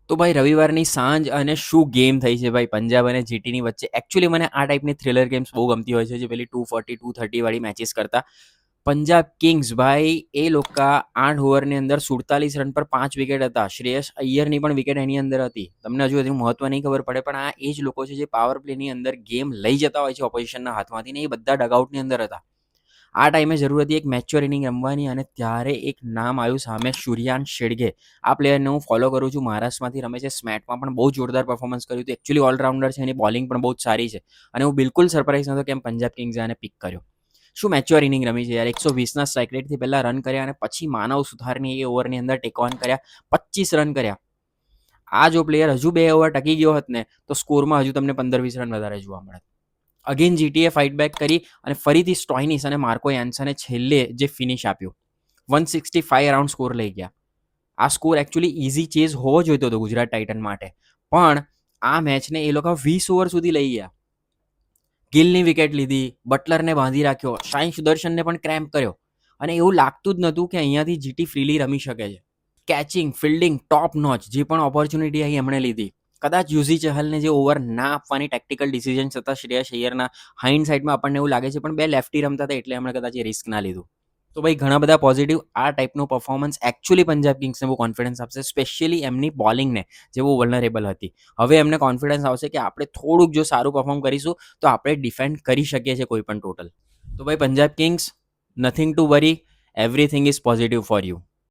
તો ભાઈ રવિવારની સાંજ અને શું ગેમ થઈ છે ભાઈ પંજાબ અને જીટીની વચ્ચે. એકચ્યુઅલી મને આ ટાઈપની થ્રિલર ગેમ્સ બહુ ગમતી હોય છે, જે પેલી 240 230 વાળી મેચિસ કરતા. પંજાબ કિંગ્સ ભાઈ, એ લોકો 8 ઓવરની અંદર 47 રન પર 5 વિકેટ હતા. શ્રેયસ અય્યરની પણ વિકેટ એની અંદર હતી. તમને હજુ એનું મહત્વ નહીં ખબર પડે, પણ આ એ જ લોકો છે જે પાવર પ્લેની અંદર ગેમ લઈ જતા હોય છે ઓપોઝિશનના હાથમાંથી, ને એ બધા ડગઆઉટની અંદર હતા. આ ટાઈમે જરૂર હતી એક મેચ્યોર ઇનિંગ રમવાની, અને ત્યારે એક નામ આવ્યું સામે, સૂર્યાંશ શેડગે. આ પ્લેયરને હું ફોલો કરું છું, મહારાષ્ટ્રમાંથી રમે છે, સ્મેટમાં પણ બહુ જોરદાર પરફોર્મન્સ કર્યું હતું. એકચ્યુઅલી ઓલરાઉન્ડર છે, એની બોલિંગ પણ બહુ જ સારી છે, અને હું બિલકુલ સરપ્રાઈઝ નહોતો કેમ પંજાબ કિંગ્સે આને પિક કર્યો. શું મેચ્યોર ઇનિંગ રમી છે યાર. 120ના સ્ટ્રાઇક રેટથી પહેલા રન કર્યા, અને પછી માનવ સુથારની એ ઓવરની અંદર ટેક ઓન કર્યા, 25 રન કર્યા. આ જો પ્લેયર હજુ 2 ઓવર ટકી ગયો હોત ને, તો સ્કોરમાં હજુ તમને 15-20 રન વધારે જોવા મળે. અગેન જીટીએ ફાઇટ બેક કરી, અને ફરીથી સ્ટોઇનિસ અને માર્કો યાન્સને છેલ્લે જે ફિનિશ આપ્યું, 165 રાઉન્ડ સ્કોર લઈ ગયા. આ સ્કોર એકચ્યુઅલી ઇઝી ચેઝ હોવો જોઈતો હતો ગુજરાત ટાઇટન માટે, પણ આ મેચને એ લોકો 20 ઓવર સુધી લઈ ગયા. ગિલની વિકેટ લીધી, બટલરને બાંધી રાખ્યો, સાઈ સુદર્શનને પણ ક્રેમ્પ કર્યો, અને એવું લાગતું જ નહોતું કે અહીંયાથી જીટી ફ્રીલી રમી શકે છે. કેચિંગ, ફિલ્ડિંગ ટોપ નોચ, જે પણ ઓપોર્ચ્યુનિટી આવી એમણે લીધી. કદાચ યુઝી ચહલને જે ઓવર ના આપવાની ટેક્ટિકલ ડિસિઝન્સ હતા શ્રેયસ અય્યરના, હાઇન્ડ સાઇડમાં આપણને એવું લાગે છે, પણ 2 લેફ્ટી રમતા હતા એટલે એમણે કદાચ એ રિસ્ક ના લીધું. તો ભાઈ ઘણા બધા પોઝિટિવ. આ ટાઈપનું પરફોર્મન્સ એકચ્યુઅલી પંજાબ કિંગ્સને બહુ કોન્ફિડન્સ આપશે, સ્પેશિયલી એમની બોલિંગને, જે બહુ વલ્નરેબલ હતી. હવે એમને કોન્ફિડન્સ આવશે કે આપણે થોડુંક જો સારું પરફોર્મ કરીશું તો આપણે ડિફેન્ડ કરી શકીએ છીએ કોઈ પણ ટોટલ. તો ભાઈ Punjab Kings, nothing to worry, everything is positive for you.